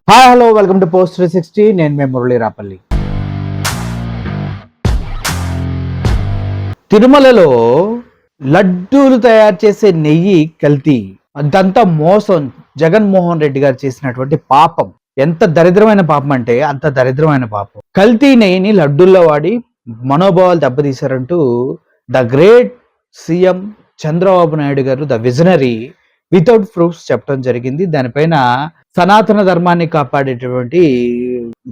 Hi hello welcome to post 360. నేను మీ మురళీ రాపల్లి. తిరుమలలో లడ్డూలు తయారు చేసే నెయ్యి కల్తీ, అదంతా మోసం. జగన్మోహన్ రెడ్డి గారు చేసినటువంటి పాపం ఎంత దరిద్రమైన పాపం అంటే అంత దరిద్రమైన పాపం. కల్తీ నెయ్యిని లడ్డూల్లో వాడి మనోభావాలు దెబ్బతీశారంటూ the great CM Chandrababu Naidu గారు, ద విజనరీ, వితౌట్ ప్రూఫ్స్ చెప్పడం జరిగింది. దానిపైన సనాతన ధర్మాన్ని కాపాడేటటువంటి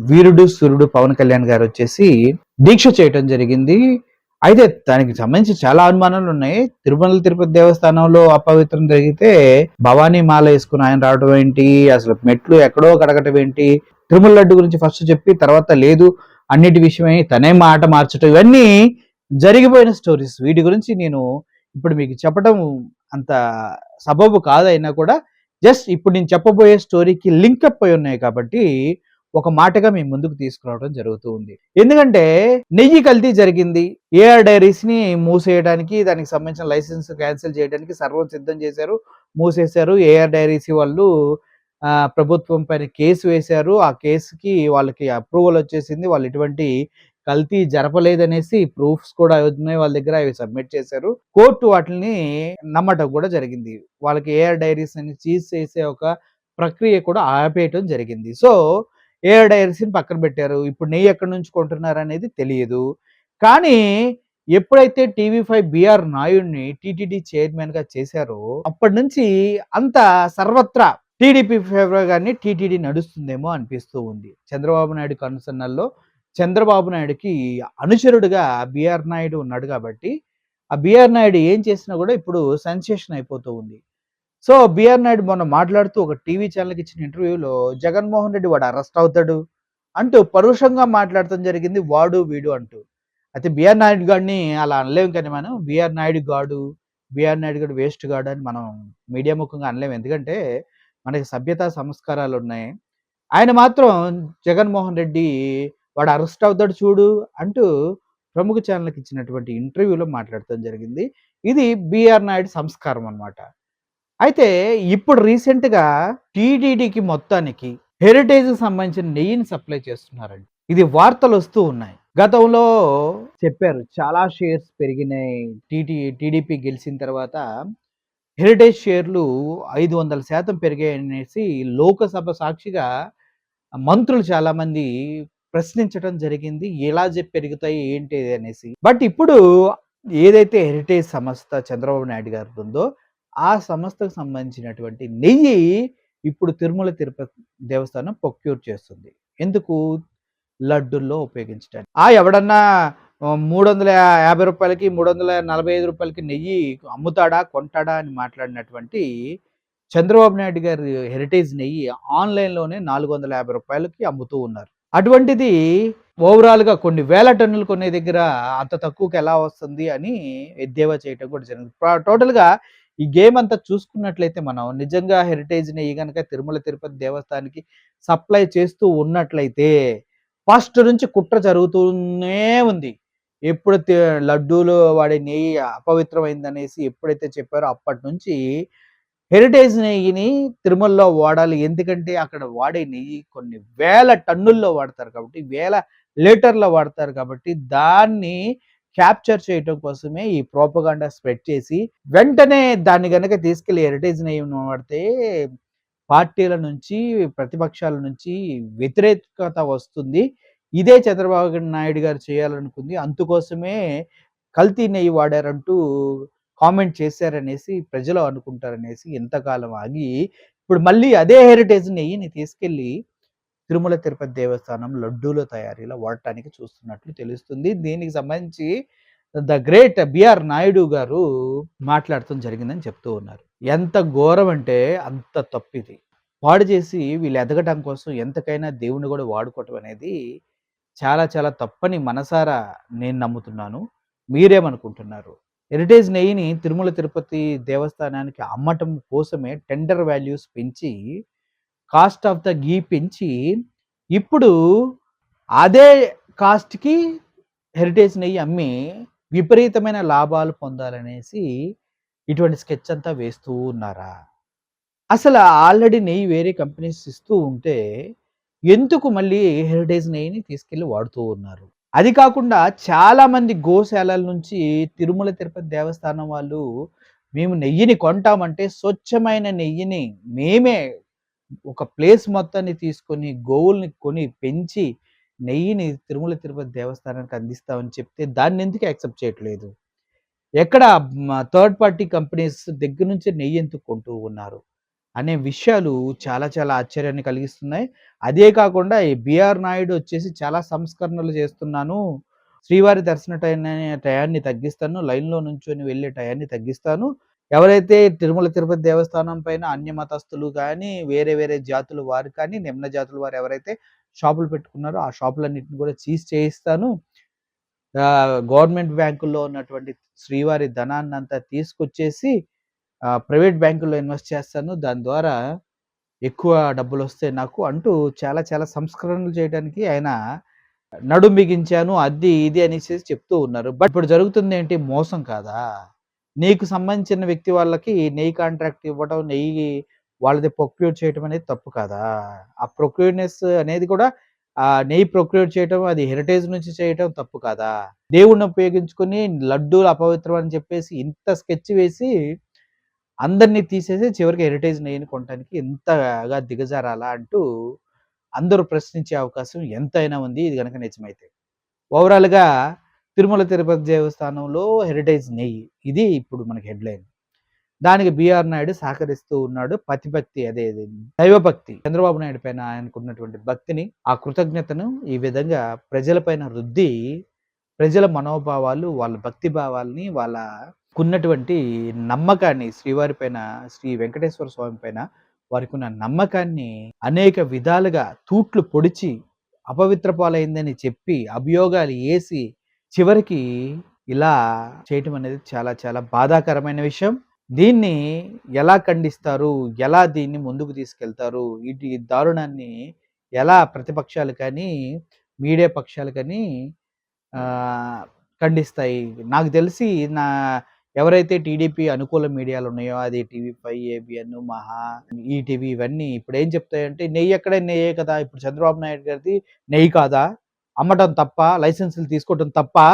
వీరుడు సూర్యుడు పవన్ కళ్యాణ్ గారు వచ్చేసి దీక్ష చేయటం జరిగింది. అయితే దానికి సంబంధించి చాలా అనుమానాలు ఉన్నాయి. తిరుమల తిరుపతి దేవస్థానంలో అపవిత్రం జరిగితే భవానీ మాల వేసుకుని ఆయన రావడం ఏంటి, అసలు మెట్లు ఎక్కడో కడగటం ఏంటి, తిరుమల లడ్డు గురించి ఫస్ట్ చెప్పి తర్వాత లేదు అన్నిటి విషయమై తనే మాట మార్చడం, ఇవన్నీ జరిగిపోయిన స్టోరీస్. వీటి గురించి నేను ఇప్పుడు మీకు చెప్పడం అంత సబబు కాదైనా కూడా జస్ట్ ఇప్పుడు నేను చెప్పబోయే స్టోరీకి లింకప్ అయి ఉన్నాయి కాబట్టి ఒక మాటగా మేము ముందుకు తీసుకురావడం జరుగుతూ ఉంది. ఎందుకంటే నెయ్యి కల్తీ జరిగింది. ఏఆర్ డైరీస్ ని మూసేయడానికి, దానికి సంబంధించిన లైసెన్స్ క్యాన్సిల్ చేయడానికి సర్వం సిద్ధం చేశారు, మూసేశారు. ఏఆర్ డైరీస్ వాళ్ళు ప్రభుత్వం పైన కేసు వేశారు. ఆ కేసుకి వాళ్ళకి అప్రూవల్ వచ్చేసింది. వాళ్ళు ఎటువంటి కల్తీ జరపలేదనేసి ప్రూఫ్స్ కూడా ఉన్నాయి వాళ్ళ దగ్గర, అవి సబ్మిట్ చేశారు. కోర్టు వాటిని నమ్మటం కూడా జరిగింది. వాళ్ళకి ఏఆర్ డైరీస్ అని చీజ్ చేసే ఒక ప్రక్రియ కూడా ఆపేయటం జరిగింది. సో ఏఆర్ డైరీస్ని పక్కన పెట్టారు. ఇప్పుడు నెయ్యి ఎక్కడి నుంచి కొంటున్నారు అనేది తెలియదు. కానీ ఎప్పుడైతే టీవీ5 బిఆర్ నాయుడిని టీటీడీ చైర్మన్ గా చేశారో అప్పటి నుంచి అంత సర్వత్రా టీడీపీ ఫేవర్ గాని టీటీడీ నడుస్తుందేమో అనిపిస్తూ ఉంది. చంద్రబాబు నాయుడు కనుసన్నల్లో చంద్రబాబు నాయుడుకి అనుచరుడుగా బిఆర్ నాయుడు ఉన్నాడు కాబట్టి ఆ బిఆర్ నాయుడు ఏం చేసినా కూడా ఇప్పుడు సెన్సేషన్ అయిపోతూ ఉంది. సో బిఆర్ నాయుడు మొన్న మాట్లాడుతూ ఒక టీవీ ఛానల్కి ఇచ్చిన ఇంటర్వ్యూలో జగన్మోహన్ రెడ్డి వాడు అరెస్ట్ అవుతాడు అంటూ పరుషంగా మాట్లాడటం జరిగింది, వాడు వీడు అంటూ. అయితే బిఆర్ నాయుడు గాడిని అలా అనలేము, కానీ మనం బిఆర్ నాయుడు గాడు, బిఆర్ నాయుడు గాడు వేస్ట్ గాడు అని మనం మీడియా ముఖంగా అనలేము. ఎందుకంటే మనకి సభ్యతా సంస్కారాలు ఉన్నాయి. ఆయన మాత్రం జగన్మోహన్ రెడ్డి వాడు అరెస్ట్ అవుతాడు చూడు అంటూ ప్రముఖ ఛానల్కి ఇచ్చినటువంటి ఇంటర్వ్యూలో మాట్లాడటం జరిగింది. ఇది బిఆర్ నాయుడు సంస్కారం అన్నమాట. అయితే ఇప్పుడు రీసెంట్గా టీటీడీకి మొత్తానికి హెరిటేజ్ సంబంధించిన నెయ్యిని సప్లై చేస్తున్నారండి. ఇది వార్తలు వస్తూ ఉన్నాయి. గతంలో చెప్పారు చాలా షేర్స్ పెరిగినాయి, టీడీపీ గెలిచిన తర్వాత హెరిటేజ్ షేర్లు 500% పెరిగాయి అనేసి లోకసభ సాక్షిగా మంత్రులు చాలా మంది ప్రశ్నించడం జరిగింది. ఎలా పెరుగుతాయి ఏంటి అనేసి. బట్ ఇప్పుడు ఏదైతే హెరిటేజ్ సంస్థ చంద్రబాబు నాయుడు గారు ఉందో ఆ సంస్థకు సంబంధించినటువంటి నెయ్యి ఇప్పుడు తిరుమల తిరుపతి దేవస్థానం ప్రొక్యూర్ చేస్తుంది. ఎందుకు? లడ్డుల్లో ఉపయోగించడానికి. ఎవడన్నా 350 రూపాయలకి 345 రూపాయలకి నెయ్యి అమ్ముతాడా కొంటాడా అని మాట్లాడినటువంటి చంద్రబాబు నాయుడు గారి హెరిటేజ్ నెయ్యి ఆన్లైన్లోనే 450 రూపాయలకి అమ్ముతూ ఉన్నారు. అటువంటిది ఓవరాల్గా కొన్ని వేల టన్నులు కొనే దగ్గర అంత తక్కువకి ఎలా వస్తుంది అని ఎద్దేవా చేయటం కూడా జరిగింది. టోటల్గా ఈ గేమ్ అంతా చూసుకున్నట్లయితే మనం నిజంగా హెరిటేజ్ నెయ్యి కనుక తిరుమల తిరుపతి దేవస్థానానికి సప్లై చేస్తూ ఉన్నట్లయితే ఫస్ట్ నుంచి కుట్ర జరుగుతూనే ఉంది. ఎప్పుడు లడ్డూలు వాడే నెయ్యి అపవిత్రమైందనేసి ఎప్పుడైతే చెప్పారో అప్పటి నుంచి హెరిటేజ్ నెయ్యిని తిరుమలలో వాడాలి. ఎందుకంటే అక్కడ వాడే నెయ్యి కొన్ని వేల టన్నుల్లో వాడతారు కాబట్టి, వేల లీటర్లో వాడతారు కాబట్టి దాన్ని క్యాప్చర్ చేయటం కోసమే ఈ ప్రోపగాండా స్ప్రెడ్ చేసి వెంటనే దాన్ని గనక తీసుకెళ్లి హెరిటేజ్ నెయ్యిని వాడితే పార్టీల నుంచి ప్రతిపక్షాల నుంచి వ్యతిరేకత వస్తుంది. ఇదే చంద్రబాబు నాయుడు గారు చేయాలనుకుంది. అందుకోసమే కల్తీ నెయ్యి వాడారంటూ కామెంట్ చేశారనేసి ప్రజలు అనుకుంటారనేసి ఎంతకాలం ఆగి ఇప్పుడు మళ్ళీ అదే హెరిటేజ్ నెయ్యిని తీసుకెళ్లి తిరుమల తిరుపతి దేవస్థానం లడ్డూల తయారీలో వాడటానికి చూస్తున్నట్లు తెలుస్తుంది. దీనికి సంబంధించి ద గ్రేట్ బిఆర్ నాయుడు గారు మాట్లాడటం జరిగిందని చెప్తూ ఉన్నారు. ఎంత ఘోరం అంటే అంత తప్పిది. పాడు చేసి వీళ్ళు ఎదగటం కోసం ఎంతకైనా దేవుణ్ణి కూడా వాడుకోవటం అనేది చాలా చాలా తప్పని మనసారా నేను నమ్ముతున్నాను. మీరేమనుకుంటున్నారు? హెరిటేజ్ నెయ్యిని తిరుమల తిరుపతి దేవస్థానానికి అమ్మటం కోసమే టెండర్ వాల్యూస్ పెంచి, కాస్ట్ ఆఫ్ ద ఘీ పెంచి, ఇప్పుడు అదే కాస్ట్‌కి హెరిటేజ్ నెయ్యి అమ్మి విపరీతమైన లాభాలు పొందాలనేసి ఇటువంటి స్కెచ్ అంతా వేస్తూ ఉన్నారా? అసలు ఆల్రెడీ నెయ్యి వేరే కంపెనీస్ ఇస్తూ ఉంటే ఎందుకు మళ్ళీ హెరిటేజ్ నెయ్యిని తీసుకెళ్ళి వాడుతూ ఉన్నారు. అది కాకుండా చాలామంది గోశాలల నుంచి తిరుమల తిరుపతి దేవస్థానం వాళ్ళు మేము నెయ్యిని కొంటామంటే స్వచ్ఛమైన నెయ్యిని మేమే ఒక ప్లేస్ మొత్తాన్ని తీసుకొని గోవుల్ని కొని పెంచి నెయ్యిని తిరుమల తిరుపతి దేవస్థానానికి అందిస్తామని చెప్తే దాన్నెందుకు యాక్సెప్ట్ చేయట్లేదు? ఎక్కడ థర్డ్ పార్టీ కంపెనీస్ దగ్గర నుంచి నెయ్యి ఎందుకు కొంటూ ఉన్నారు? అనే విషయాలు చాలా చాలా ఆశ్చర్యాన్ని కలిగిస్తున్నాయి. అదే కాకుండా ఈ బీఆర్ నాయుడు వచ్చేసి చాలా సంస్కరణలు చేస్తున్నాను. శ్రీవారి దర్శన టయాన్ని తగ్గిస్తాను. లైన్‌లో నుంచొని వెళ్ళే టయాన్ని తగ్గిస్తాను. ఎవరైతే తిరుమల తిరుపతి దేవస్థానం పైన అన్య మతస్థులు గానీ, వేరే వేరే జాతుల వారు కానీ, నిమ్న జాతుల వారు ఎవరైతే షాపులు పెట్టుకున్నారో ఆ షాపులన్నిటిని కూడా సీజ్ చేయిస్తాను. గవర్నమెంట్ బ్యాంకుల్లో ఉన్నటువంటి శ్రీవారి ధనాన్నంతా తీసుకొచ్చేసి ప్రైవేట్ బ్యాంకుల్లో ఇన్వెస్ట్ చేస్తాను. దాని ద్వారా ఎక్కువ డబ్బులొస్తాయి నాకు అంటూ చాలా చాలా సంస్కరణలు చేయడానికి ఆయన నడుం బిగించాను. అది ఇది అనేసేసి చెప్తూ ఉన్నారు. బట్ ఇప్పుడు జరుగుతుందేంటి? మోసం కాదా? నీకు సంబంధించిన వ్యక్తి వాళ్ళకి నెయ్యి కాంట్రాక్ట్ ఇవ్వడం, నెయ్యి వాళ్ళది ప్రొక్యూర్ చేయటం అనేది తప్పు కాదా? ఆ ప్రొక్యూర్‌నెస్ అనేది కూడా నెయ్యి ప్రొక్యూర్ చేయటం అది హెరిటేజ్ నుంచి చేయటం తప్పు కాదా? దేవుడిని ఉపయోగించుకొని లడ్డూలు అపవిత్రం అని చెప్పేసి ఇంత స్కెచ్ వేసి అందరిని తీసేసి చివరికి హెరిటేజ్ నెయ్యిని కొనటానికి ఇంతగా దిగజారాలా అంటూ అందరూ ప్రశ్నించే అవకాశం ఎంతైనా ఉంది. ఇది గనక నిజమైతే. ఓవరాల్‌గా తిరుమల తిరుపతి దేవస్థానంలో హెరిటేజ్ నెయ్యి. ఇది ఇప్పుడు మనకి హెడ్‌లైన్. దానికి బీఆర్ నాయుడు సహకరిస్తూ ఉన్నాడు. పతిభక్తి అదే దైవభక్తి. చంద్రబాబు నాయుడు పైన ఆయనకున్నటువంటి భక్తిని, ఆ కృతజ్ఞతను ఈ విధంగా ప్రజల పైన రుద్ది, ప్రజల మనోభావాలు, వాళ్ళ భక్తి భావాల్ని, వాళ్ళకున్నటువంటి నమ్మకాన్ని శ్రీవారి పైన, శ్రీ వెంకటేశ్వర స్వామి పైన వారికున్న నమ్మకాన్ని అనేక విధాలుగా తూట్లు పొడిచి, అపవిత్ర పాలైందని చెప్పి, అభియోగాలు ఏసి, చివరికి ఇలా చేయటం అనేది చాలా చాలా బాధాకరమైన విషయం. దీన్ని ఎలా ఖండిస్తారు? ఎలా దీన్ని ముందుకు తీసుకెళ్తారు? ఈ దారుణాన్ని ఎలా ప్రతిపక్షాలు కానీ, మీడియా పక్షాలు కానీ ఆహ్, ఖండిస్తాయి? నాకు తెలిసి నా ఎవరైతే టీడీపీ అనుకూల మీడియాలున్నాయో అది టీవీ5, ఏబిఎన్, మహా, ఈటీవీ ఇవన్నీ ఇప్పుడేం చెప్తాయంటే నెయ్యెక్కడ నెయ్యే కదా! ఇప్పుడు చంద్రబాబు నాయుడు గారిది నెయ్యి కాదా? అమ్మటం తప్పా? లైసెన్సులు తీసుకోవటం తప్పా?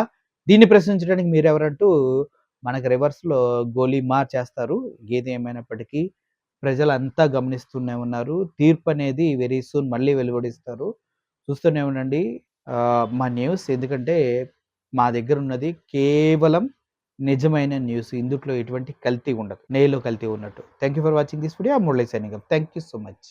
దీన్ని ప్రశ్నించడానికి మీరెవరంటూ మనకు రివర్స్‌లో గోలీమార్ చేస్తారు. ఏది ఏమైనప్పటికీ ప్రజలంతా గమనిస్తూనే ఉన్నారు. తీర్పనేది వెరీ సూన్ మళ్ళీ వెలువడిస్తారు. చూస్తూనే ఉండండి మా న్యూస్. ఎందుకంటే మా దగ్గరున్నది కేవలం నిజమైన న్యూస్. ఇందుట్లో ఎటువంటి కల్తీ ఉండదు. నెయ్యిలో కల్తీ ఉన్నట్టు. Thank you for watching this video. I'm Murali signing off. Thank you so much.